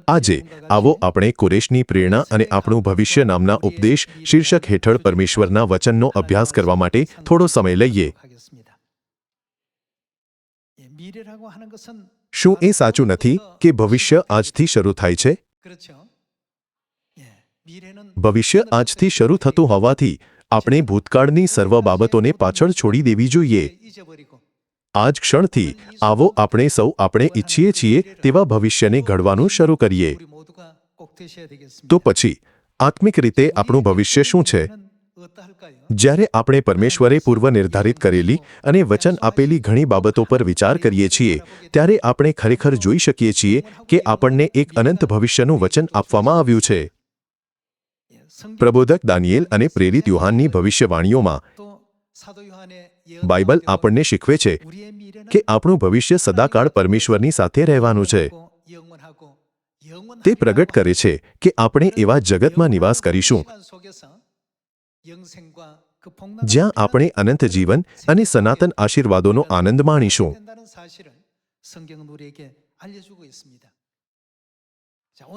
આજે આવો આપણે કોરેશની પ્રેરણા અને આપણું ભવિષ્ય નામના ઉપદેશ શીર્ષક હેઠળ પરમેશ્વરના વચનનો અભ્યાસ કરવા માટે થોડો સમય લઈએ. શું એ સાચું નથી કે ભવિષ્ય આજથી શરૂ થાય છે? ભવિષ્ય આજથી શરૂ થતું હોવાથી આપણે ભૂતકાળની સર્વ બાબતોને પાછળ છોડી દેવી જોઈએ. આ જ ક્ષણથી આવો આપણે સૌ આપણે ઈચ્છીએ છીએ તેવા ભવિષ્યને ઘડવાનું શરૂ કરીએ. તો પછી આત્મિક રીતે આપણું ભવિષ્ય શું છે? જ્યારે આપણે પરમેશ્વરે પૂર્વ નિર્ધારિત કરેલી અને વચન આપેલી ઘણી બાબતો પર વિચાર કરીએ છીએ ત્યારે આપણે ખરેખર જોઈ શકીએ છીએ કે આપણને એક અનંત ભવિષ્યનું વચન આપવામાં આવ્યું છે. પ્રબોધક દાનિયેલ અને પ્રેરિત યોહાનની ભવિષ્યવાણીઓમાં બાઇબલ આપણને શીખવે છે કે આપણું ભવિષ્ય સદાકાળ પરમેશ્વરની સાથે રહેવાનું છે. તે પ્રગટ કરે છે કે આપણે એવા જગતમાં નિવાસ કરીશું જ્યાં આપણે અનંત જીવન અને સનાતન આશીર્વાદોનો આનંદ માણીશું.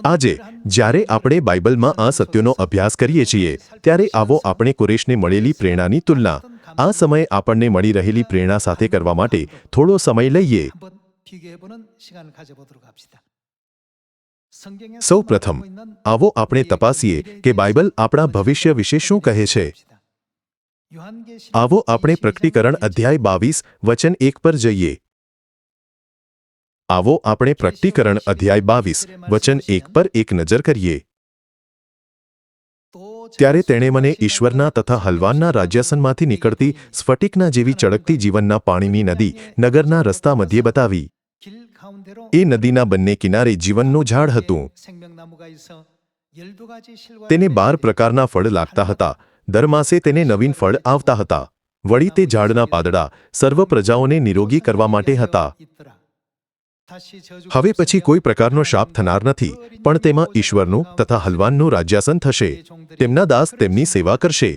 આજે જ્યારે આપણે બાઇબલમાં આ સત્યોનો અભ્યાસ કરીએ છીએ ત્યારે આવો આપણે કોરેશને મળેલી પ્રેરણાની તુલના આ સમયે આપણને મળી રહેલી પ્રેરણા સાથે કરવા માટે થોડો સમય લઈએ. સૌ પ્રથમ આવો આપણે તપાસીએ કે બાઇબલ આપણા ભવિષ્ય વિશે શું કહે છે. આવો આપણે પ્રકટીકરણ અધ્યાય 22 વચન 1 પર જઈએ. આવો આપણે પ્રકટીકરણ અધ્યાય 22 વચન 1 પર એક નજર કરીએ. ત્યારે તેણે મને ઈશ્વરના તથા હલવાનના રાજ્યાસનમાંથી નીકળતી સ્ફટિકના જેવી ચળકતી જીવનના પાણીની નદી નગરના રસ્તા મધ્યે બતાવી. એ નદીના બંને કિનારે જીવનનું ઝાડ હતું. તેને 12 પ્રકારના ફળ લાગતા હતા. દર માસે તેને નવીન ફળ આવતા હતા. વળી તે ઝાડના પાંદડા સર્વ પ્રજાઓને નિરોગી કરવા માટે હતા. હવે પછી કોઈ પ્રકારનો શાપ થનાર નથી, પણ તેમાં ઈશ્વરનું તથા હલવાનનું રાજ્યાસન થશે. તેમના દાસ તેમની સેવા કરશે.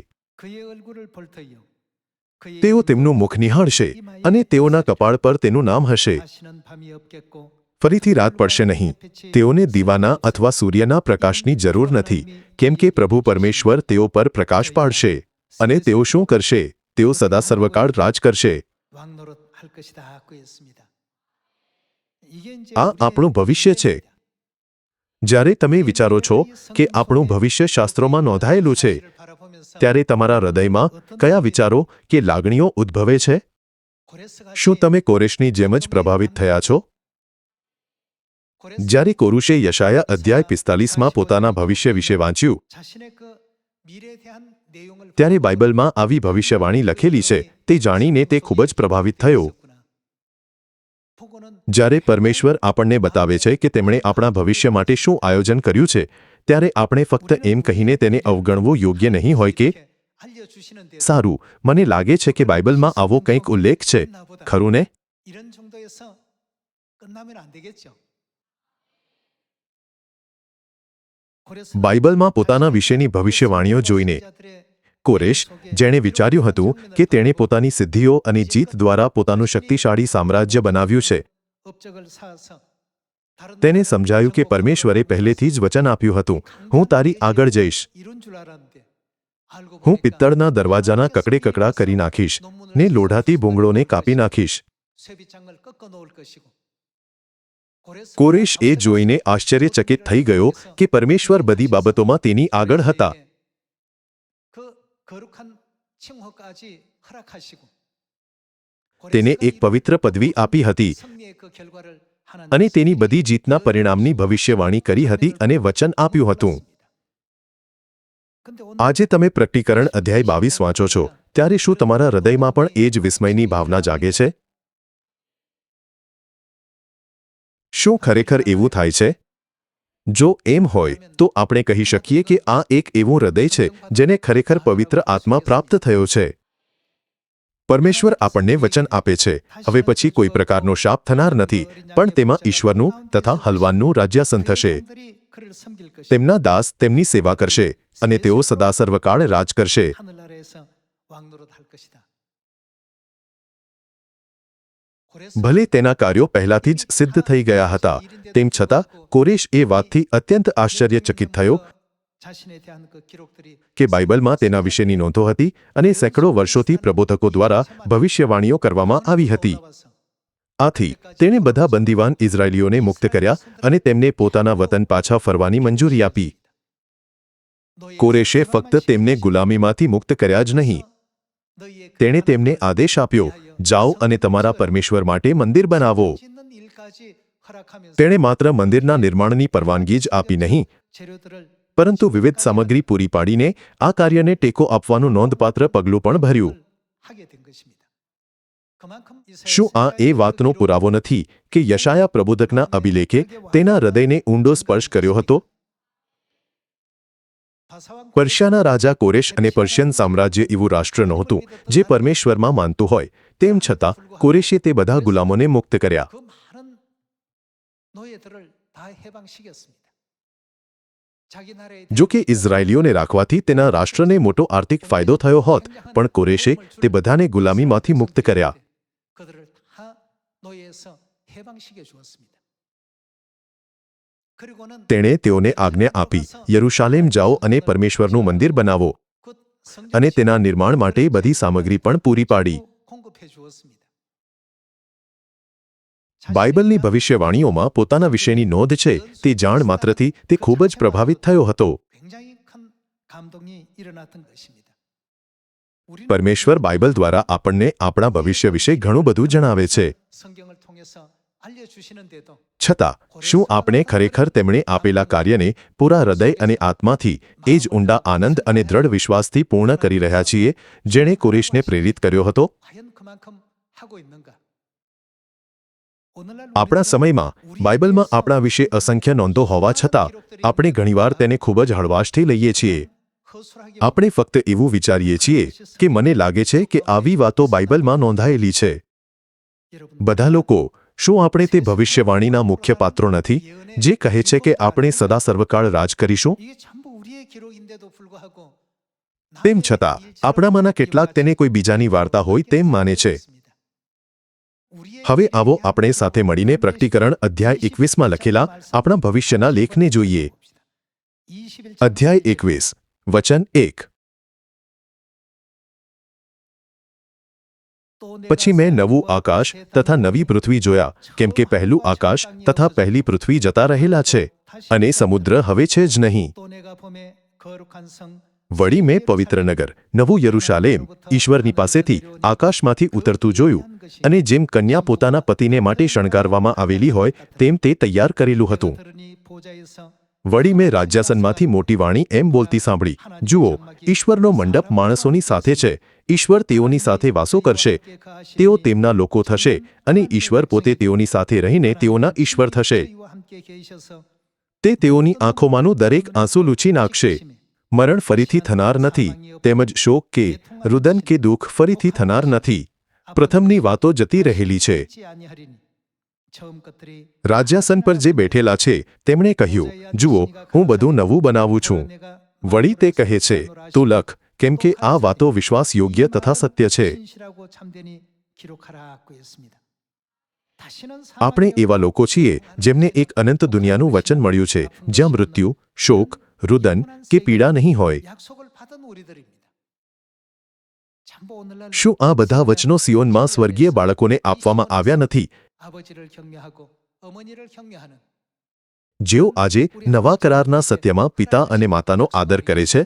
તેઓ તેમનું મુખ નિહાળશે અને તેઓના કપાળ પર તેનું નામ હશે. ફરીથી રાત પડશે નહીં. તેઓને દીવાના અથવા સૂર્યના પ્રકાશની જરૂર નથી, કેમ કે પ્રભુ પરમેશ્વર તેઓ પર પ્રકાશ પાડશે. અને તેઓ શું કરશે? તેઓ સદા સર્વકાળ રાજ કરશે. આ આપણું ભવિષ્ય છે. જ્યારે તમે વિચારો છો કે આપણું ભવિષ્ય શાસ્ત્રોમાં નોંધાયેલું છે ત્યારે તમારા હૃદયમાં કયા વિચારો કે લાગણીઓ ઉદ્ભવે છે? શું તમે કોરેશની જેમ જ પ્રભાવિત થયા છો? જ્યારે કોરુશે યશાયા અધ્યાય 45માં પોતાના ભવિષ્ય વિશે વાંચ્યું ત્યારે બાઇબલમાં આવી ભવિષ્યવાણી લખેલી છે તે જાણીને તે ખૂબ જ પ્રભાવિત થયો. જ્યારે પરમેશ્વર આપણને બતાવે છે કે તેમણે આપણા ભવિષ્ય માટે શું આયોજન કર્યું છે ત્યારે આપણે ફક્ત એમ કહીને તેને અવગણવું યોગ્ય નહીં હોય કે સારું, મને લાગે છે કે બાઇબલમાં આવો કંઈક ઉલ્લેખ છે, ખરું ને? બાઇબલમાં પોતાના વિશેની ભવિષ્યવાણીઓ જોઈને કોરેશ, જેણે વિચાર્યું હતું કે તેણે પોતાની સિદ્ધિઓ અને જીત દ્વારા પોતાનું શક્તિશાળી સામ્રાજ્ય બનાવ્યું છે, તેને સમજાયું કે પરમેશ્વરે પહેલેથી જ વચન આપ્યું હતું, હું તારી આગળ જઈશ. હું પિત્તળના દરવાજાના કકડે કકડા કરી નાખીશ ને લોઢાથી ભૂંગળોને કાપી નાખીશ. કોરેશ એ જોઈને આશ્ચર્યચકિત થઈ ગયો કે પરમેશ્વર બધી બાબતોમાં તેની આગળ હતા. તેને એક પવિત્ર પદવી આપી હતી અને તેની બધી જીતના પરિણામની ભવિષ્યવાણી કરી હતી અને વચન આપ્યું હતું. આજે તમે પ્રકટીકરણ અધ્યાય 22 વાંચો છો ત્યારે શું તમારા હૃદયમાં પણ એ જ વિસ્મયની ભાવના જાગે છે? શું ખરેખર એવું થાય છે? જો એમ હોય તો આપણે કહી શકીએ કે આ એક એવું હૃદય છે જેને ખરેખર પવિત્ર આત્મા પ્રાપ્ત થયો છે. પરમેશ્વર આપણને વચન આપે છે. હવે પછી કોઈ પ્રકારનો શાપ થનાર નથી, પણ તેમાં ઈશ્વરનું તથા હલવાનનું રાજ્યાસન થશે. તેમના દાસ તેમની સેવા કરશે અને તેઓ સદા સર્વકાળ રાજ કરશે. ભલે તેના કાર્યો પહેલાથી જ સિદ્ધ થઈ ગયા હતા, તેમ છતાં કોરેશ એ વાતથી અત્યંત આશ્ચર્યચકિત થયો કે બાઇબલમાં તેના વિશેની નોંધો હતી અને સેંકડો વર્ષોથી પ્રબોધકો દ્વારા ભવિષ્યવાણીઓ કરવામાં આવી હતી. આથી તેણે બધા બંદીવાન ઇઝરાયેલીઓને મુક્ત કર્યા અને તેમને પોતાના વતન પાછા ફરવાની મંજૂરી આપી. કોરેશે ફક્ત તેમને ગુલામીમાંથી મુક્ત કર્યા જ નહીં, તેણે તેમને આદેશ આપ્યો, જાઓ અને તમારા પરમેશ્વર માટે મંદિર બનાવો. તેણે માત્ર મંદિરના નિર્માણની પરવાનગી જ આપી નહીં, પરંતુ વિવિધ સામગ્રી પૂરી પાડીને આ કાર્યને ટેકો આપવાનું નોંધપાત્ર પગલું પણ ભર્યું. શું આ એ વાતનો પુરાવો નથી કે યશાયા પ્રબોધકના અભિલેખે તેના હૃદયને ઊંડો સ્પર્શ કર્યો હતો? પર્શિયાના રાજા કોરેશ અને પર્શિયન સામ્રાજ્ય એવું રાષ્ટ્ર નહોતું જે પરમેશ્વરમાં માનતું હોય, તેમ છતાં કોરેશે તે બધા ગુલામોને મુક્ત કર્યા. જો કે ઇઝરાયેલીઓને રાખવાથી તેના રાષ્ટ્રને મોટો આર્થિક ફાયદો થયો હોત, પણ કોરેશે તે બધાને ગુલામીમાંથી મુક્ત કર્યા. તેણે તેઓને આજ્ઞા આપી, યરૂશાલેમ જાઓ અને પરમેશ્વરનું મંદિર બનાવો, અને તેના નિર્માણ માટે બધી સામગ્રી પણ પૂરી પાડી. બાઇબલની ભવિષ્યવાણીઓમાં પોતાના વિશેની નોંધ છે તે જાણ માત્રથી તે ખૂબ જ પ્રભાવિત થયો હતો. પરમેશ્વર બાઇબલ દ્વારા આપણને આપણા ભવિષ્ય વિશે ઘણું બધું જણાવે છે. છતાં શું આપણે ખરેખર તેમણે આપેલા કાર્યને પૂરા હૃદય અને આત્માથી એ જ ઊંડા આનંદ અને દ્રઢ વિશ્વાસથી પૂર્ણ કરી રહ્યા છીએ જેણે કોરેશને પ્રેરિત કર્યો હતો? આપણા સમયમાં બાઇબલમાં આપણા વિશે અસંખ્ય નોંધો હોવા છતાં આપણે ઘણીવાર તેને ખૂબ જ હળવાશથી લઈએ છીએ. આપણે ફક્ત એવું વિચારીએ છીએ કે મને લાગે છે કે આવી વાતો બાઇબલમાં નોંધાયેલી છે. બધા લોકો, શું આપણે તે ભવિષ્યવાણીના મુખ્ય પાત્રો નથી જે કહે છે કે આપણે સદા સર્વકાળ રાજ કરીશું? તેમ છતાં આપણામાંના કેટલાક તેને કોઈ બીજાની વાર્તા હોય તેમ માને છે. હવે આવો આપણે સાથે મળીને પ્રકટીકરણ અધ્યાય 21માં લખેલા આપણા ભવિષ્યના લેખને જોઈએ. અધ્યાય 21, વચન 1. પછી મેં નવું આકાશ તથા નવી પૃથ્વી જોયા, કેમ કે પહેલું આકાશ તથા પહેલી પૃથ્વી જતા રહેલા છે, અને સમુદ્ર હવે છે જ નહીં. વળી મેં પવિત્ર નગર, નવું યરૂશાલેમ, ઈશ્વરની પાસેથી આકાશમાંથી ઉતરતું જોયું, અને જેમ કન્યા પોતાના પતિને માટે શણગારવામાં આવેલી હોય તેમ તે તૈયાર કરેલું હતું. વળી મેં રાજ્યાસનમાંથી મોટી વાણી એમ બોલતી સાંભળી, જુઓ, ઈશ્વરનો મંડપ માણસોની સાથે છે, ઈશ્વર તેઓની સાથે વાસો કરશે, તેઓ તેમના લોકો થશે, અને ઈશ્વર પોતે તેઓની સાથે રહીને તેઓના ઈશ્વર થશે. તે તેઓની આંખોમાંનું દરેક આંસુ લૂછી નાખશે. મરણ ફરીથી થનાર નથી, તેમજ શોક કે રુદન કે દુઃખ ફરીથી થનાર નથી. પ્રથમની વાતો જતી રહેલી છે. રાજ્યાસન પર જે બેઠેલા છે તેમણે કહ્યું, જુઓ, હું બધું નવું બનાવું છું. વળી તે કહે છે, તું લખ, કેમ કે આ વાતો વિશ્વાસ યોગ્ય તથા સત્ય છે. આપણે એવા લોકો છીએ જેમને એક અનંત દુનિયાનું વચન મળ્યું છે જ્યાં મૃત્યુ, શોક, રુદન કે પીડા નહીં હોય. શું આ બધા વચનો સિયોનમાં સ્વર્ગીય બાળકોને આપવામાં આવ્યા નથી, જેઓ આજે નવા કરારના સત્યમાં પિતા અને માતાનો આદર કરે છે?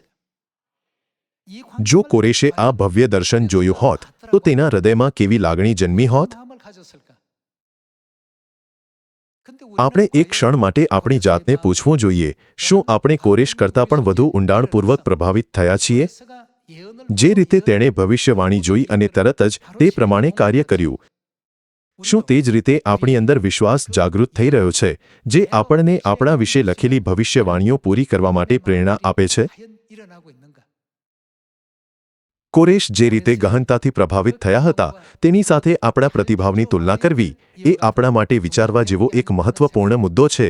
જો કોરેશે આ ભવ્ય દર્શન જોયું હોત તો તેના હૃદયમાં કેવી લાગણી જન્મી હોત? આપણે એક ક્ષણ માટે આપણી જાતને પૂછવું જોઈએ, શું આપણે કોરેશ કરતાં પણ વધુ ઊંડાણપૂર્વક પ્રભાવિત થયા છીએ? જે રીતે તેણે ભવિષ્યવાણી જોઈ અને તરત જ તે પ્રમાણે કાર્ય કર્યું, શું તે જ રીતે આપણી અંદર વિશ્વાસ જાગૃત થઈ રહ્યો છે જે આપણને આપણા વિશે લખેલી ભવિષ્યવાણીઓ પૂરી કરવા માટે પ્રેરણા આપે છે? કોરેશ જે રીતે ગહનતાથી પ્રભાવિત થયા હતા તેની સાથે આપણા પ્રતિભાવની તુલના કરવી એ આપણા માટે વિચારવા જેવો એક મહત્વપૂર્ણ મુદ્દો છે.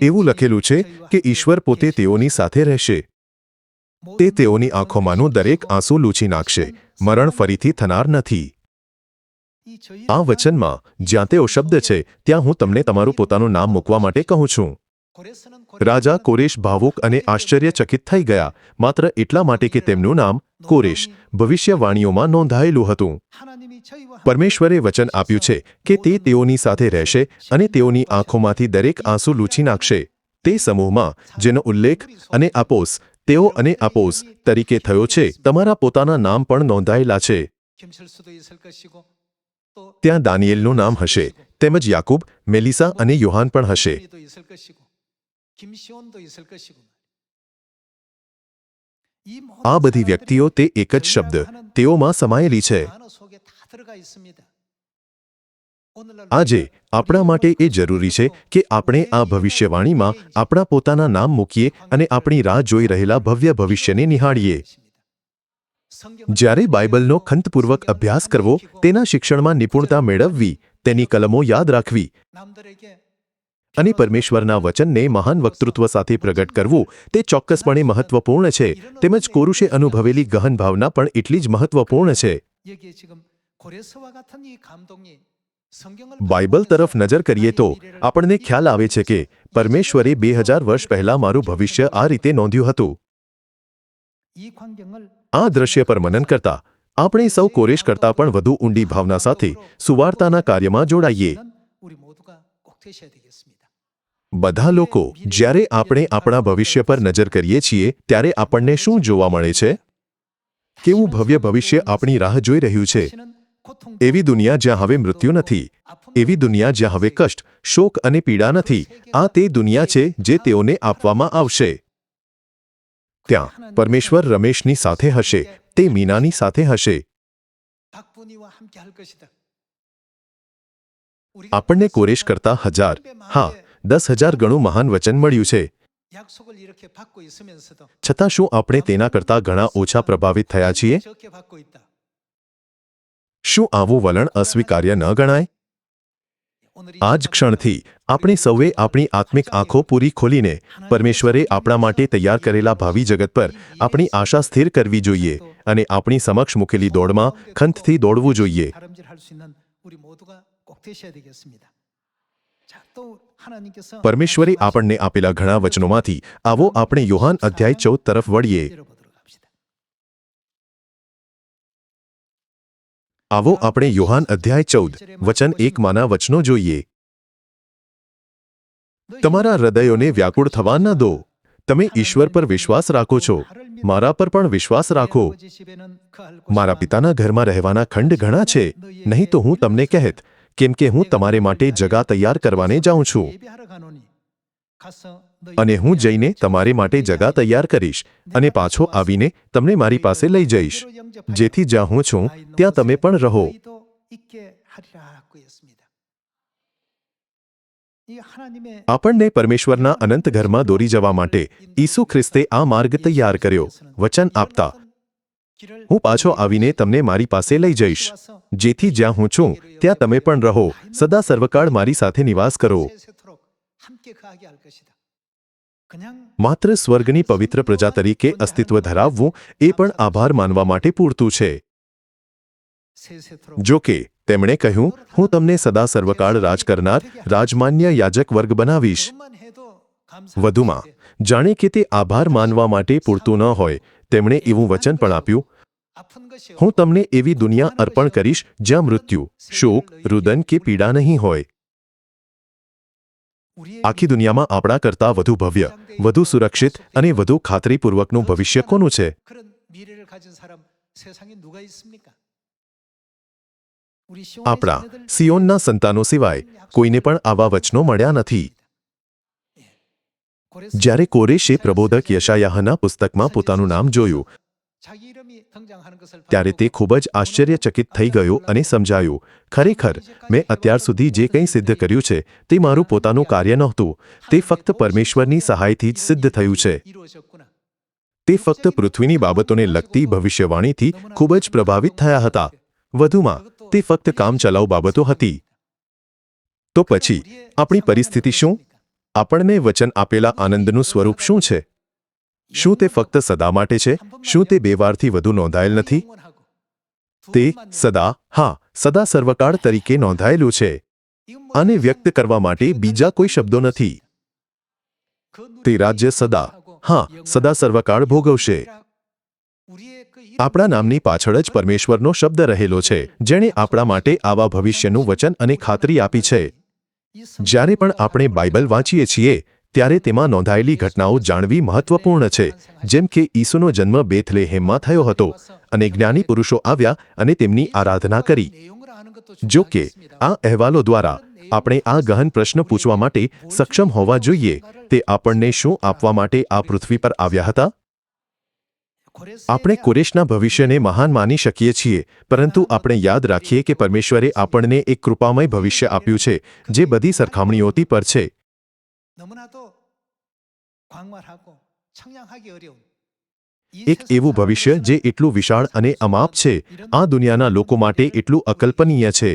એવું લખેલું છે કે ઈશ્વર પોતે તેઓની સાથે રહેશે. તે તેઓની આંખોમાંનું દરેક આંસુ લૂછી નાખશે. મરણ ફરીથી થનાર નથી. આ વચનમાં જ્યાં તેઓ શબ્દ છે ત્યાં હું તમને તમારું પોતાનું નામ મૂકવા માટે કહું છું. રાજા કોરેશ ભાવુક અને આશ્ચર્યચકિત થઈ ગયા, માત્ર એટલા માટે કે તેમનું નામ કોરેશ ભવિષ્યવાણીઓમાં નોંધાયેલું હતું. પરમેશ્વરે વચન આપ્યું છે કે તે તેઓની સાથે રહેશે અને તેઓની આંખોમાંથી દરેક આંસુ લૂછી નાખશે. તે સમૂહમાં જેનો ઉલ્લેખ અને આપોસ તેઓ અને આપોસ તરીકે થયો છે, તમારા પોતાના નામ પણ નોંધાયેલા છે. ત્યાં દાનિયેલનું નામ હશે, તેમજ યાકૂબ, મેલિસા અને યોહાન પણ હશે. આ બધી વ્યક્તિઓ તે એક જ શબ્દ તેઓમાં સમાયેલી છે. આજે આપણા માટે એ જરૂરી છે કે આપણે આ ભવિષ્યવાણીમાં આપણા પોતાના નામ મૂકીએ અને આપણી રાહ જોઈ રહેલા ભવ્ય ભવિષ્યને નિહાળીએ. જ્યારે બાઇબલનો ખંતપૂર્વક અભ્યાસ કરવો, તેના શિક્ષણમાં નિપુણતા મેળવવી, તેની કલમો યાદ રાખવી અને પરમેશ્વરના વચનને મહાન વક્તૃત્વ સાથે પ્રગટ કરવું, તે ચોક્કસપણે મહત્વપૂર્ણ છે. તેમજ કોરુશે અનુભવેલી ગહન ભાવના પણ એટલી જ મહત્વપૂર્ણ છે. બાઇબલ તરફ નજર કરીએ તો આપણને ખ્યાલ આવે છે કે પરમેશ્વરે 2000 વર્ષ પહેલા મારું ભવિષ્ય આ રીતે નોંધ્યું હતું. આ દ્રશ્ય પર મનન કરતા આપણે સૌ કોરેશ કરતાં પણ વધુ ઊંડી ભાવના સાથે સુવાર્તાના કાર્યમાં જોડાઈએ. બધા લોકો, જ્યારે આપણે આપણા ભવિષ્ય પર નજર કરીએ છીએ ત્યારે આપણને શું જોવા મળે છે? કેવું ભવ્ય ભવિષ્ય આપણી રાહ જોઈ રહ્યું છે? એવી દુનિયા જ્યાં હવે મૃત્યુ નથી, એવી દુનિયા જ્યાં હવે કષ્ટ, શોક અને પીડા નથી. આ તે દુનિયા છે જે તેઓને આપવામાં આવશે. ત્યાં પરમેશ્વર રમેશની સાથે હશે, તે મીનાની સાથે હશે. આપણને કોરેશ કરતા 1000, હા 10,000 ગણું મહાન વચન મળ્યું છે. છતાં શું આપણે તેના કરતાં ઘણા ઓછા પ્રભાવિત થયા છીએ? શું આવું વલણ અસ્વીકાર્ય ન ગણાય? આ જ ક્ષણથી આપણે સૌએ આપણી આત્મિક આંખો પૂરી ખોલીને પરમેશ્વરે આપણા માટે તૈયાર કરેલા ભાવિ જગત પર આપણી આશા સ્થિર કરવી જોઈએ અને આપણી સમક્ષ મૂકેલી દોડમાં ખંતથી દોડવું જોઈએ. પરમેશ્વરે આપણને આપેલા ઘણા વચનોમાંથી આવો આપણે યોહાન અધ્યાય 14 તરફ વળીએ. આવો આપણે યોહાન અધ્યાય 14 વચન 1 માના વચનો જોઈએ. તમારા હૃદયોને વ્યાકુળ થવા ન દો. તમે ઈશ્વર પર વિશ્વાસ રાખો છો, મારા પર પણ વિશ્વાસ રાખો. મારા પિતાના ઘરમાં રહેવાના ખંડ ઘણા છે, નહીં તો હું તમને કહેત, કેમ કે હું તમારે માટે જગા તૈયાર કરવાને જાઉં છું. અને હું જઈને તમારે માટે જગા તૈયાર કરીશ અને પાછો આવીને તમને મારી પાસે લઈ જઈશ, જેથી જ્યાં હું છું ત્યાં તમે પણ રહો. આપણને પરમેશ્વરના અનંત ઘરમાં દોરી જવા માટે ઈસુ ખ્રિસ્તે આ માર્ગ તૈયાર કર્યો, વચન આપતા, હું પાછો આવીને તમને મારી પાસે લઈ જઈશ, જેથી જ્યાં હું છું ત્યાં તમે પણ રહો, સદા સર્વકાળ મારી સાથે નિવાસ કરો. માત્ર સ્વર્ગની પવિત્ર પ્રજા તરીકે અસ્તિત્વ ધરાવવું એ પણ આભાર માનવા માટે પૂરતું છે. જો કે તેમણે કહ્યું, હું તમને સદા સર્વકાળ રાજ કરનાર રાજમાન્ય યાજક વર્ગ બનાવીશ. વધુમાં, જાણે કે તે આભાર માનવા માટે પૂરતું ન હોય, તેમણે એવું વચન પણ આપ્યું, હું તમને એવી દુનિયા અર્પણ કરીશ જ્યાં મૃત્યુ, શોક, રુદન કે પીડા નહીં હોય. આખી દુનિયામાં આપણા કરતાં વધુ ભવ્ય, વધુ સુરક્ષિત અને વધુ ખાતરીપૂર્વકનું ભવિષ્ય કોનું છે? આપણા સિયોનના સંતાનો સિવાય કોઈને પણ આવા વચનો મળ્યા નથી. જ્યારે કોરેશે પ્રબોધક યશાયાહના પુસ્તકમાં પોતાનું નામ જોયું ત્યારે તે ખૂબ જ આશ્ચર્યચકિત થઈ ગયો અને સમજાયું, ખરેખર મેં અત્યાર સુધી જે કંઈ સિદ્ધ કર્યું છે તે મારું પોતાનું કાર્ય નહોતું, તે ફક્ત પરમેશ્વરની સહાયથી જ સિદ્ધ થયું છે. તે ફક્ત પૃથ્વીની બાબતોને લગતી ભવિષ્યવાણીથી ખૂબ જ પ્રભાવિત થયા હતા. વધુમાં, તે ફક્ત કામચલાઉ બાબતો હતી. તો પછી આપણી પરિસ્થિતિ શું? આપણને વચન આપેલા આનંદનું સ્વરૂપ શું છે? શું તે ફક્ત સદા માટે છે? શું તે 2 વારથી વધુ નોંધાયેલ નથી? તે સદા, હા, સદા સર્વકાળ તરીકે નોંધાયેલું છે. આને વ્યક્ત કરવા માટે બીજા કોઈ શબ્દો નથી. તે રાજ્ય સદા, હા, સદા સર્વકાળ ભોગવશે. આપણા નામની પાછળ જ પરમેશ્વરનો શબ્દ રહેલો છે, જેણે આપણા માટે આવા ભવિષ્યનું વચન અને ખાતરી આપી છે. જ્યારે પણ આપણે બાઇબલ વાંચીએ છીએ ત્યારે તેમાં નોંધાયેલી ઘટનાઓ જાણવી મહત્વપૂર્ણ છે. જેમ કે ઈસુનો જન્મ બેથલેહેમમાં થયો હતો અને જ્ઞાની પુરુષો આવ્યા અને તેમની આરાધના કરી. જો કે આ અહેવાલો દ્વારા આપણે આ ગહન પ્રશ્ન પૂછવા માટે સક્ષમ હોવા જોઈએ, તે આપણને શું આપવા માટે આ પૃથ્વી પર આવ્યા હતા? આપણે કોરેશના ભવિષ્યને મહાન માની શકીએ છીએ, પરંતુ આપણે યાદ રાખીએ કે પરમેશ્વરે આપણને એક કૃપામય ભવિષ્ય આપ્યું છે, જે બધી સરખામણીઓથી પર છે. એક એવું ભવિષ્ય જે એટલું વિશાળ અને અમાપ છે, આ દુનિયાના લોકો માટે એટલું અકલ્પનીય છે.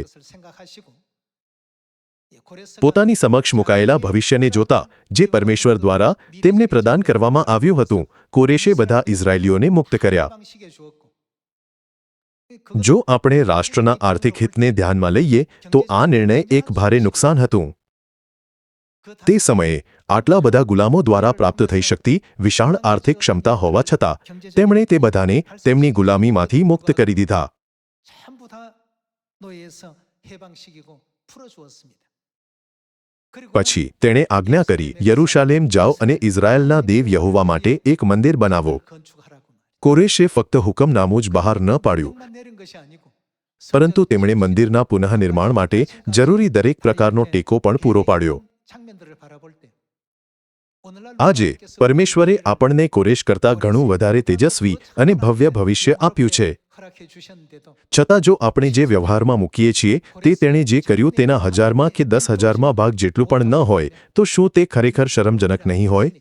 પોતાની સમક્ષ મુકાયેલા ભવિષ્યને જોતા, જે પરમેશ્વર દ્વારા તેમને પ્રદાન કરવામાં આવ્યું હતું, કોરેશે બધા ઇઝરાયેલીઓને મુક્ત કર્યા. જો આપણે રાષ્ટ્રના આર્થિક હિતને ધ્યાનમાં લઈએ તો આ નિર્ણય એક ભારે નુકસાન હતું. તે સમયે આટલા બધા ગુલામો દ્વારા પ્રાપ્ત થઈ શકતી વિશાળ આર્થિક ક્ષમતા હોવા છતાં તેમણે તે બધાને તેમની ગુલામીમાંથી મુક્ત કરી દીધા. પછી તેણે આજ્ઞા કરી, યરૂશાલેમ જાઓ અને ઇઝરાયેલના દેવ યહોવા માટે એક મંદિર બનાવો. કોરેશે ફક્ત હુકમનામું જ બહાર ન પાડ્યું, પરંતુ તેમણે મંદિરના પુનઃનિર્માણ માટે જરૂરી દરેક પ્રકારનો ટેકો પણ પૂરો પાડ્યો. આજે પરમેશ્વરે આપણને કોરેશ કરતાં ઘણું વધારે તેજસ્વી અને ભવ્ય ભવિષ્ય આપ્યું છે. છતાં જો આપણે જે વ્યવહારમાં મૂકીએ છીએ તે તેણે જે કર્યું તેના 1000માં કે 10,000માં ભાગ જેટલું પણ ન હોય, તો શું તે ખરેખર શરમજનક નહીં હોય?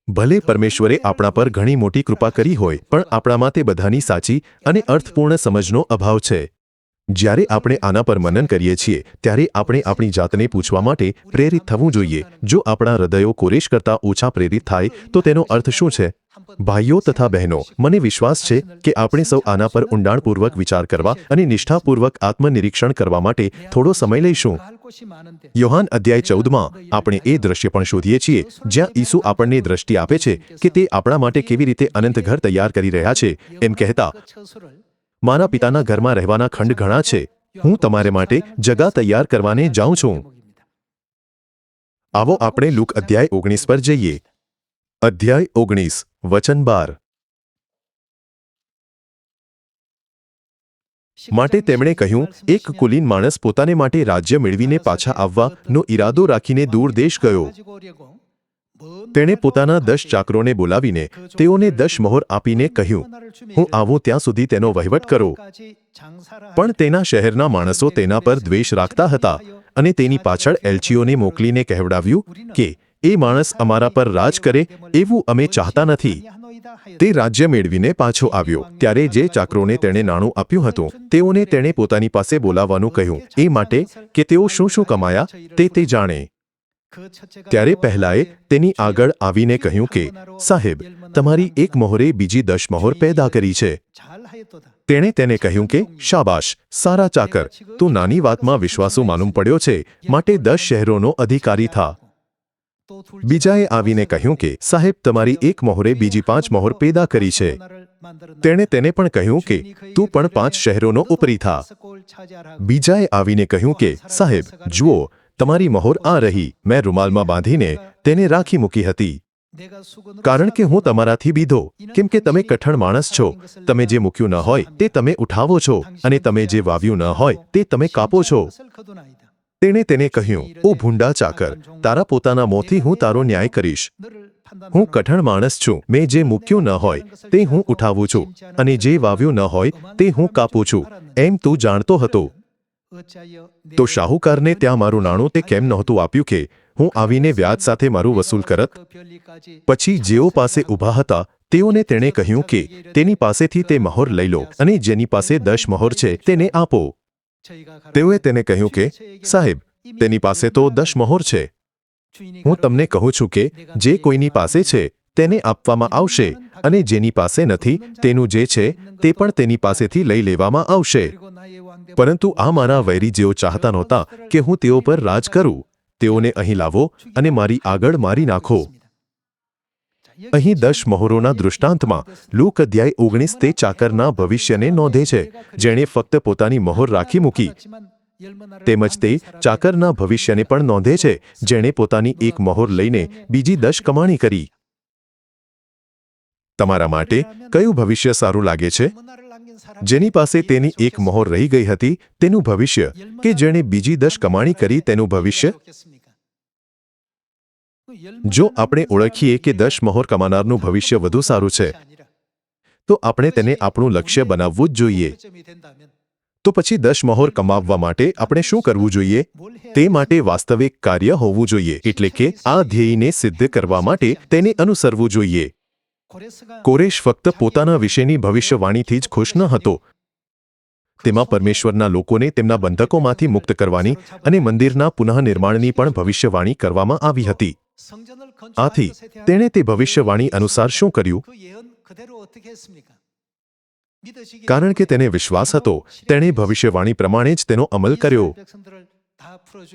ભલે પરમેશ્વરે આપણા પર ઘણી મોટી કૃપા કરી હોય, પણ આપણામાં તે બધાની સાચી અને અર્થપૂર્ણ સમજનો અભાવ છે. જ્યારે આપણે આના પર મનન કરીએ છીએ ત્યારે આપણે આપણી જાતને પૂછવા માટે પ્રેરિત થવું જોઈએ, જો આપણા હૃદયો કોરેશ કરતાં ઓછા પ્રેરિત થાય તો તેનો અર્થ શું છે? ભાઈઓ તથા બહેનો, મને વિશ્વાસ છે કે આપણે સૌ આના પર ઊંડાણપૂર્વક વિચાર કરવા અને નિષ્ઠાપૂર્વક આત્મનિરીક્ષણ કરવા માટે થોડો સમય લઈશું. યોહાન અધ્યાય 14માં આપણે એ દ્રશ્ય પણ શોધીએ છીએ જ્યાં ઈસુ આપણને દ્રષ્ટિ આપે છે કે તે આપણા માટે કેવી રીતે અનંત ઘર તૈયાર કરી રહ્યા છે, એમ કહેતા, મારા પિતાના ઘરમાં રહેવાના ખંડ ઘણા છે, હું તમારે માટે જગા તૈયાર કરવાને જાઉં છું. આવો આપણે લુક અધ્યાય 19 પર જઈએ. અધ્યાય 19 વચન 12. માટે તેમણે કહ્યું, એક કુલીન માણસ પોતાને માટે રાજ્ય મેળવીને પાછા આવવાનો ઈરાદો રાખીને દૂર દેશ ગયો. તેણે પોતાના 10 ચાકરોને બોલાવીને તેઓને 10 મહોર આપીને કહ્યું, હું આવું ત્યાં સુધી તેનો વહીવટ કરો. પણ તેના શહેરના માણસો તેના પર દ્વેષ રાખતા હતા અને તેની પાછળ એલચીઓને મોકલીને કહેવડાવ્યું કે એ માણસ અમારા પર રાજ કરે એવું અમે ચાહતા નથી. તે રાજ્ય મેળવીને પાછો આવ્યો ત્યારે જે ચાકરોને તેણે નાણું આપ્યું હતું તેઓને તેણે પોતાની પાસે બોલાવવાનું કહ્યું, એ માટે કે તેઓ શું શું કમાયા તે જાણે. ત્યારે પહેલાએ તેની આગળ આવીને કહ્યું કે, સાહેબ, તમારી એક મહોરે બીજી 10 મહોર પેદા કરી છે. તેણે તેને કહ્યું કે, શાબાશ, સારા ચાકર, તું નાની વાતમાં વિશ્વાસુ માલુમ પડ્યો છે, માટે 10 શહેરોનો અધિકારી થા. બીજાએ આવીને કહ્યું કે, સાહેબ, તમારી એક મહોરે બીજી 5 મહોર પેદા કરી છે. તેણે તેને પણ કહ્યું કે, તું પણ 5 શહેરોનો ઉપરી થા. બીજાએ આવીને કહ્યું કે, સાહેબ, જુઓ, તમારી મહોર આ રહી, મેં રૂમાલમાં બાંધીને તેને રાખી મૂકી હતી. કારણ કે હું તમારાથી બીધો, કેમ કે તમે કઠણ માણસ છો. તમે જે મૂક્યું ન હોય તે તમે ઉઠાવો છો, અને તમે જે વાવ્યું ન હોય તે તમે કાપો છો. તેણે તેને કહ્યું, ઓ ભૂંડા ચાકર, તારા પોતાના મોંથી હું તારો ન્યાય કરીશ. હું કઠણ માણસ છું, મેં જે મૂક્યું ન હોય તે હું ઉઠાવું છું, અને જે વાવ્યું ન હોય તે હું કાપું છું, એમ તું જાણતો હતો. તો શાહુકારને ત્યાં મારું નાણું તે કેમ નહોતું આપ્યું કે હું આવીને વ્યાજ સાથે મારું વસૂલ કરત? પછી જેઓ પાસે ઊભા હતા તેઓને તેણે કહ્યું કે તેની પાસેથી તે મહોર લઈ લો અને જેની પાસે 10 મહોર છે તેને આપો. તેઓએ તેને કહ્યું કે, સાહેબ, તેની પાસે તો 10 મહોર છે. હું તમને કહું છું કે જે કોઈની પાસે છે તેને આપવામાં આવશે અને જેની પાસે નથી તેનું જે છે તે પણ તેની પાસેથી લઈ લેવામાં આવશે. પરંતુ આ મારા વૈરી જેઓ ચાહતા નહોતા કે હું તેઓ પર રાજ કરું. તેઓને અહીં લાવો અને મારી આગળ મારી નાખો. અહીં 10 મહોરોના દૃષ્ટાંતમાં લૂક અધ્યાય 19 તે ચાકરના ભવિષ્યને નોંધે છે, જેણે ફક્ત પોતાની મહોર રાખી મૂકી. તેમજ તે ચાકરના ભવિષ્યને પણ નોંધે છે, જેણે પોતાની એક મહોર લઈને બીજી 10 કમાણી કરી. તમારા માટે કયું ભવિષ્ય સારું લાગે છે? જેની પાસે તેની એક મહોર રહી ગઈ હતી તેનું ભવિષ્ય, કે જેણે બીજી 10 કમાણી કરી તેનું ભવિષ્ય? જો આપણે ઓળખીએ કે 10 મહોર કમાનારનું ભવિષ્ય વધુ સારું છે, તો આપણે તેને આપણું લક્ષ્ય બનાવવું જ જોઈએ. તો પછી 10 મહોર કમાવવા માટે આપણે શું કરવું જોઈએ? તે માટે વાસ્તવિક કાર્ય હોવું જોઈએ, એટલે કે આ ધ્યેયને સિદ્ધ કરવા માટે તેને અનુસરવું જોઈએ. કોરેશ ફક્ત પોતાના વિશેની ભવિષ્યવાણીથી જ ખુશ ન હતો. તેમાં પરમેશ્વરના લોકોને તેમના બંધકોમાંથી મુક્ત કરવાની અને મંદિરના પુનઃનિર્માણની પણ ભવિષ્યવાણી કરવામાં આવી હતી. આથી તેણે તે ભવિષ્યવાણી અનુસાર શું કર્યું? કારણ કે તેને વિશ્વાસ હતો, તેણે ભવિષ્યવાણી પ્રમાણે જ તેનો અમલ કર્યો.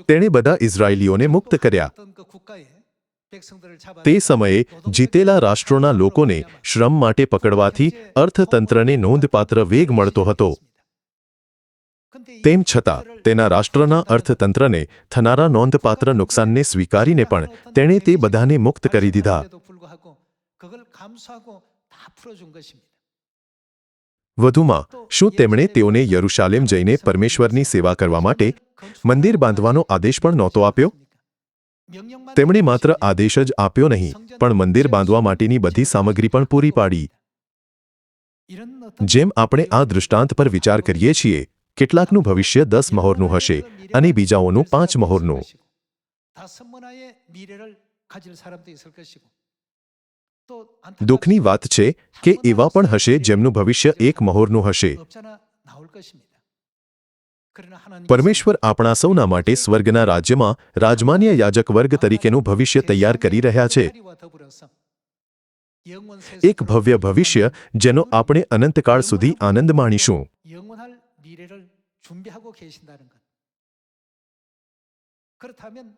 તેણે બધા ઇઝરાયેલીઓને મુક્ત કર્યા. તે સમયે જીતેલા રાષ્ટ્રોના લોકોને શ્રમ માટે પકડવાથી અર્થતંત્રને નોંધપાત્ર વેગ મળતો હતો. તેમ છતાં તેના રાષ્ટ્રના અર્થતંત્રને થનારા નોંધપાત્ર નુકસાનને સ્વીકારીને પણ તેણે તે બધાને મુક્ત કરી દીધા. વધુમાં, શું તેમણે તેઓને યરુશાલેમ જઈને પરમેશ્વરની સેવા કરવા માટે મંદિર બાંધવાનો આદેશ પણ નહોતો આપ્યો? તેમણે માત્ર આદેશ જ આપ્યો નહીં, પણ મંદિર બાંધવા માટેની બધી સામગ્રી પણ પૂરી પાડી. જેમ આપણે આ દૃષ્ટાંત પર વિચાર કરીએ છીએ, કેટલાકનું ભવિષ્ય 10 મહોરનું હશે અને બીજાઓનું 5 મહોરનું. દુઃખની વાત છે કે એવા પણ હશે જેમનું ભવિષ્ય 1 મહોરનું હશે. પરમેશ્વર આપણા સૌના માટે સ્વર્ગના રાજ્યમાં રાજમાન્ય યાજક વર્ગ તરીકેનું ભવિષ્ય તૈયાર કરી રહ્યા છે. એક ભવ્ય ભવિષ્ય જેનો આપણે અનંતકાળ સુધી આનંદ માણીશું.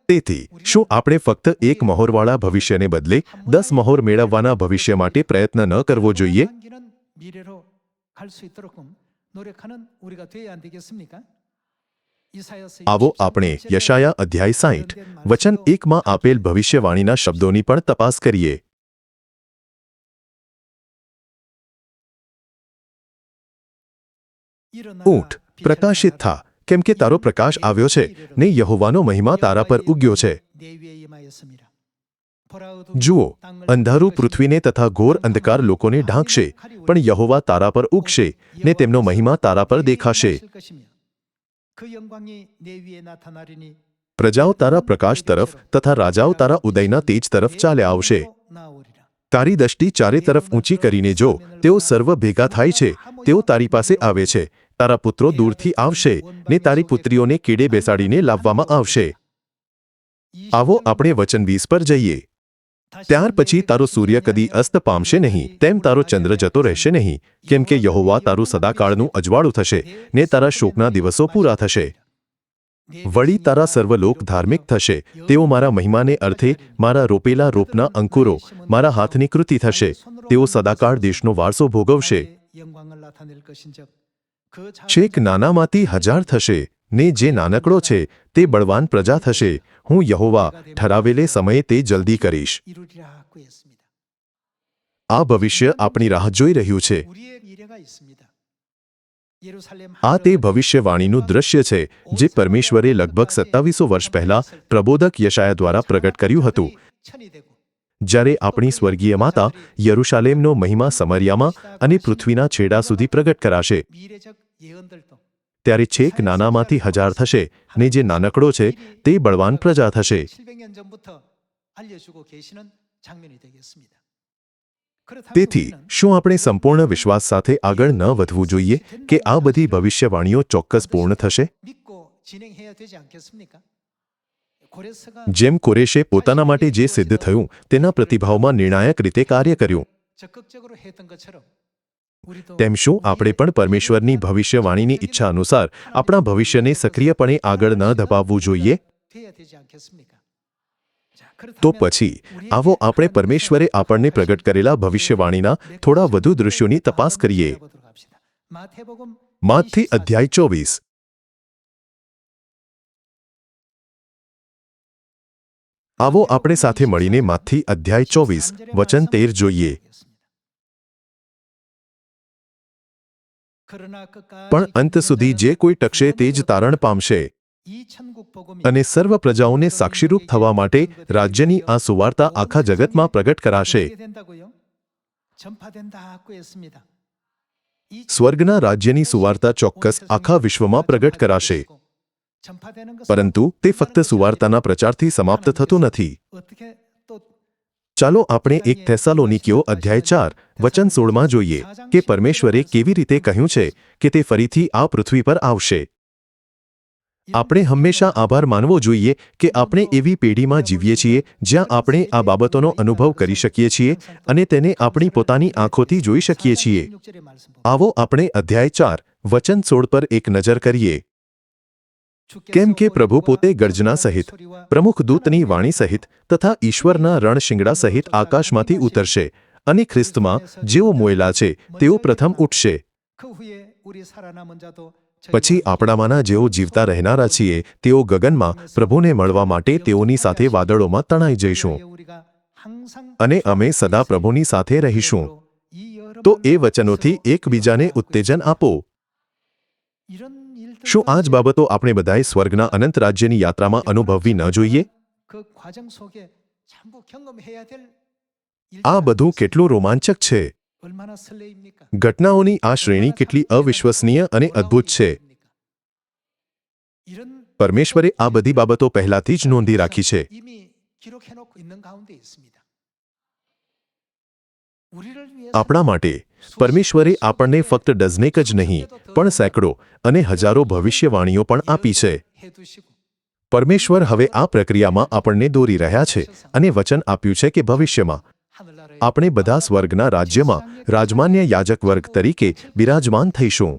તેથી શું આપણે ફક્ત 1 મહોરવાળા ભવિષ્યને બદલે 10 મહોર મેળવવાના ભવિષ્ય માટે પ્રયત્ન ન કરવો જોઈએ? આવો આપણે યશાયા અધ્યાય 60 વચન 1 માં આપેલ ભવિષ્યવાણીના શબ્દોની પણ તપાસ કરીએ. ઊઠ, પ્રકાશિત થા, કેમ કે તારો પ્રકાશ આવ્યો છે ને યહોવાનો મહિમા તારા પર ઉગ્યો છે. જુઓ, અંધારું પૃથ્વીને તથા ઘોર અંધકાર લોકોને ઢાંકશે, પણ યહોવા તારા પર ઉગશે ને તેમનો મહિમા તારા પર દેખાશે. પ્રજાઓ તારા પ્રકાશ તરફ તથા રાજાઓ તારા ઉદયના તેજ તરફ ચાલ્યા આવશે. તારી દૃષ્ટિ ચારે તરફ ઊંચી કરીને જો, તેઓ સર્વ ભેગા થાય છે, તેઓ તારી પાસે આવે છે. તારા પુત્રો દૂરથી આવશે ને તારી પુત્રીઓને કેડે બેસાડીને લાવવામાં આવશે. આવો આપણે વચન 20 પર જઈએ. ત્યાર પછી તારો સૂર્ય કદી અસ્ત પામશે નહીં, તેમ તારો ચંદ્ર જતો રહેશે નહીં, કેમ કે યહોવા તારું સદાકાળનું અજવાળું થશે ને તારા શોકના દિવસો પૂરા થશે. વળી તારા સર્વલોક ધાર્મિક થશે. તેઓ મારા મહિમાને અર્થે મારા રોપેલા રોપના અંકુરો, મારા હાથની કૃતિ થશે. તેઓ સદાકાળ દેશનો વારસો ભોગવશે. છેક નાનામાંથી 1000 થશે ને જે નાનકડો છે તે બળવાન પ્રજા થશે. હું યહોવા ઠરાવેલે સમયે તે જલ્દી કરીશ. આ ભવિષ્ય આપણી રાહ જોઈ રહ્યું છે. આ તે ભવિષ્યવાણીનું દૃશ્ય છે જે પરમેશ્વરે લગભગ 2700 વર્ષ પહેલા પ્રબોધક યશાયા દ્વારા પ્રગટ કર્યું હતું. જ્યારે આપણી સ્વર્ગીય માતા યરુશાલેમનો મહિમા સમરિયામાં અને પૃથ્વીના છેડા સુધી પ્રગટ કરાશે, ત્યારે છેક નાનામાંથી 1000 થશે ને જે નાનકડો છે તે બળવાન પ્રજા થશે. તેથી શું આપણે સંપૂર્ણ વિશ્વાસ સાથે આગળ ન વધવું જોઈએ કે આ બધી ભવિષ્યવાણીઓ ચોક્કસ પૂર્ણ થશે? જેમ કોરેશે પોતાના માટે જે સિદ્ધ થયું તેના પ્રતિભાવમાં નિર્ણાયક રીતે કાર્ય કર્યું, તેમ શું આપણે પણ પરમેશ્વરની ભવિષ્યવાણીની ઈચ્છા અનુસાર આપણા ભવિષ્યને સક્રિયપણે આગળ ન ધપાવવું જોઈએ? તો પછી આવો આપણે પરમેશ્વરે આપણને પ્રગટ કરેલા ભવિષ્યવાણીના થોડા વધુ દૃશ્યોની તપાસ કરીએ. માથથી અધ્યાય 24. આવો આપણે સાથે મળીને માથથી અધ્યાય 24 વચન 13 જોઈએ. પણ અંત સુધી જે કોઈ ટકશે તે જ તારણ પામશે, અને સર્વ પ્રજાઓને સાક્ષીરૂપ થવા માટે રાજ્યની આ સુવાર્તા આખા જગતમાં પ્રગટ કરાશે. સ્વર્ગના રાજ્યની સુવાર્તા ચોક્કસ આખા વિશ્વમાં પ્રગટ કરાશે, પરંતુ તે ફક્ત સુવાર્તાના પ્રચારથી સમાપ્ત થતું નથી. ચાલો આપણે 1 થેસાલોનિકીઓ અધ્યાય 4 વચન 16 જોઈએ કે પરમેશ્વરે કેવી રીતે કહ્યું છે કે તે ફરીથી આ પૃથ્વી પર આવશે. આપણે હંમેશા આભાર માનવો જોઈએ કે આપણે એવી પેઢીમાં જીવીએ છીએ જ્યાં આપણે આ બાબતોનો અનુભવ કરી શકીએ છીએ અને તેને આપણી પોતાની આંખોથી જોઈ શકીએ છીએ. આવો આપણે અધ્યાય 4 વચન 16 પર એક નજર કરીએ. કેમ કે પ્રભુ પોતે ગર્જના સહિત, પ્રમુખ દૂતની વાણી સહિત તથા ઈશ્વરના રણશિંગડા સહિત આકાશમાંથી ઉતરશે, અને ખ્રિસ્તમાં જેઓ મોયેલા છે તેઓ પ્રથમ ઉઠશે. પછી આપણામાંના જેઓ જીવતા રહેનારા છીએ તેઓ ગગનમાં પ્રભુને મળવા માટે તેઓની સાથે વાદળોમાં તણાઈ જઈશું, અને અમે સદા પ્રભુની સાથે રહીશું. તો એ વચનોથી એકબીજાને ઉત્તેજન આપો. શું આ જ બાબતો આપણે બધાએ સ્વર્ગના અનંત રાજ્યની યાત્રામાં અનુભવવી ન જોઈએ? આ બધું કેટલું રોમાંચક છે! ઘટનાઓની આ શ્રેણી કેટલી અવિશ્વસનીય અને અદ્ભુત છે! પરમેશ્વરે આ બધી બાબતો પહેલાથી જ નોંધી રાખી છે. આપણા માટે પરમેશ્વરે આપણને ફક્ત ડઝનેક જ નહીં પણ સેંકડો અને હજારો ભવિષ્યવાણીઓ પણ આપી છે. પરમેશ્વર હવે આ પ્રક્રિયામાં આપણને દોરી રહ્યા છે અને વચન આપ્યું છે કે ભવિષ્યમાં આપણે બધા સ્વર્ગના રાજ્યમાં રાજમાન્ય યાજક વર્ગ તરીકે બિરાજમાન થઈશું.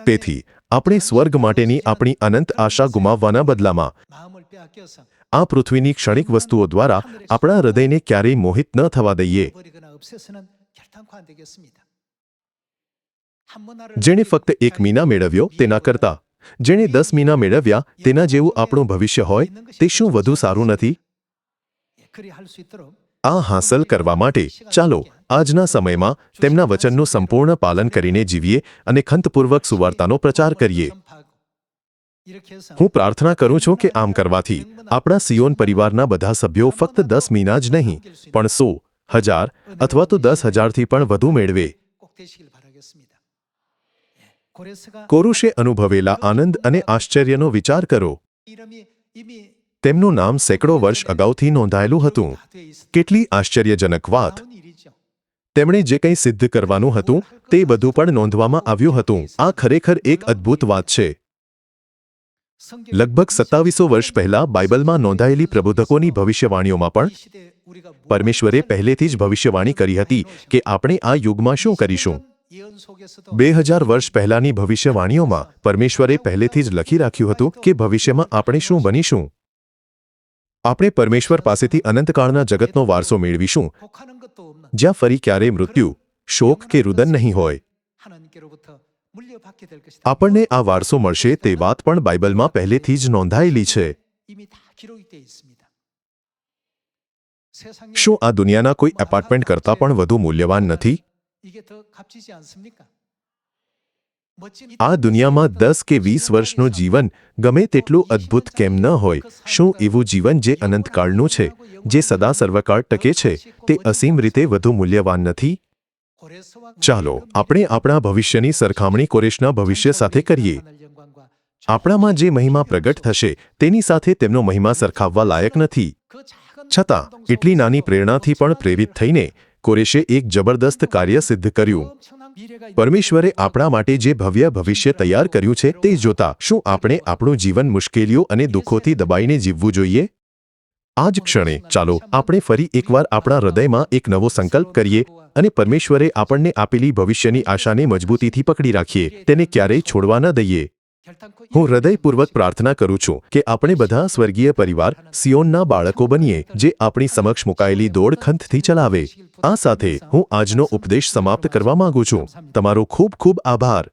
તેથી આપણે સ્વર્ગ માટેની આપણી અનંત આશા ગુમાવવાના બદલામાં આ પૃથ્વીની ક્ષણિક વસ્તુઓ દ્વારા આપણા હૃદયને ક્યારેય મોહિત ન થવા દઈએ. જેણે ફક્ત 1 મહિના મેળવ્યો તેના કરતાં જેણે 10 મહિના મેળવ્યા તેના જેવું આપણું ભવિષ્ય હોય તે શું વધુ સારું નથી? આ હાંસલ કરવા માટે ચાલો આજના સમયમાં તેમના વચનનું સંપૂર્ણ પાલન કરીને જીવીએ અને ખંતપૂર્વક સુવાર્તાનો પ્રચાર કરીએ. હું પ્રાર્થના કરું છું કે આમ કરવાથી આપણા સિયોન પરિવારના બધા સભ્યો ફક્ત 10 મહિના જ નહીં પણ 100, 1000 અથવા તો 10,000થી પણ વધુ મેળવે. કોરુશે અનુભવેલા આનંદ અને આશ્ચર્યનો વિચાર કરો. તેમનું નામ સેંકડો વર્ષ અગાઉથી નોંધાયેલું હતું. કેટલી આશ્ચર્યજનક વાત! તેમણે જે કંઈ સિદ્ધ કરવાનું હતું તે બધું પણ નોંધવામાં આવ્યું હતું. આ ખરેખર એક અદ્ભુત વાત છે. લગભગ 2700 વર્ષ પહેલા બાઇબલમાં નોંધાયેલી પ્રબોધકોની ભવિષ્યવાણીઓમાં પણ પરમેશ્વરે પહેલેથી જ ભવિષ્યવાણી કરી હતી કે આપણે આ યુગમાં શું કરીશું. 2000 વર્ષ પહેલાની ભવિષ્યવાણીઓમાં પરમેશ્વરે પહેલેથી જ લખી રાખ્યું હતું કે ભવિષ્યમાં આપણે શું બનીશું. આપણે પરમેશ્વર પાસેથી અનંતકાળના જગતનો વારસો મેળવીશું જ્યાં ફરી ક્યારેય મૃત્યુ, શોક કે રુદન નહીં હોય. આપણને આ વારસો મળશે તે વાત પણ બાઇબલમાં પહેલેથી જ નોંધાયેલી છે. શું આ દુનિયાના કોઈ એપાર્ટમેન્ટ કરતાં પણ વધુ મૂલ્યવાન નથી? આ દુનિયામાં 10 કે 20 વર્ષનું જીવન ગમે તેટલું અદ્ભુત કેમ ન હોય, શું એવું જીવન જે અનંતકાળનું છે, જે સદા સર્વકાળ ટકે છે, તે અસીમ રીતે વધુ મૂલ્યવાન નથી? ચાલો આપણે આપણા ભવિષ્યની સરખામણી કોરેશના ભવિષ્ય સાથે કરીએ. આપણામાં જે મહિમા પ્રગટ થશે તેની સાથે તેમનો મહિમા સરખાવવા લાયક નથી. છતાં એટલી નાની પ્રેરણાથી પણ પ્રેરિત થઈને કોરેશે એક જબરદસ્ત કાર્ય સિદ્ધ કર્યું. પરમેશ્વરે આપણા માટે જે ભવ્ય ભવિષ્ય તૈયાર કર્યું છે તે જોતા શું આપણે આપણું જીવન મુશ્કેલીઓ અને દુઃખોથી દબાઈને જીવવું જોઈએ? આ જ ક્ષણે ચાલો આપણે ફરી એકવાર આપણા હૃદયમાં એક નવો સંકલ્પ કરીએ અને પરમેશ્વરે આપણને આપેલી ભવિષ્યની આશાને મજબૂતીથી પકડી રાખીએ, તેને ક્યારેય છોડવા ન દઈએ. હું હૃદયપૂર્વક પ્રાર્થના કરું છું કે આપણે બધા સ્વર્ગીય પરિવાર સિયોનના બાળકો બનીએ જે આપણી સમક્ષ મુકાયેલી દોડ ખંતથી ચલાવે. આ સાથે હું આજનો ઉપદેશ સમાપ્ત કરવા માંગુ છું. તમારો ખૂબ ખૂબ આભાર.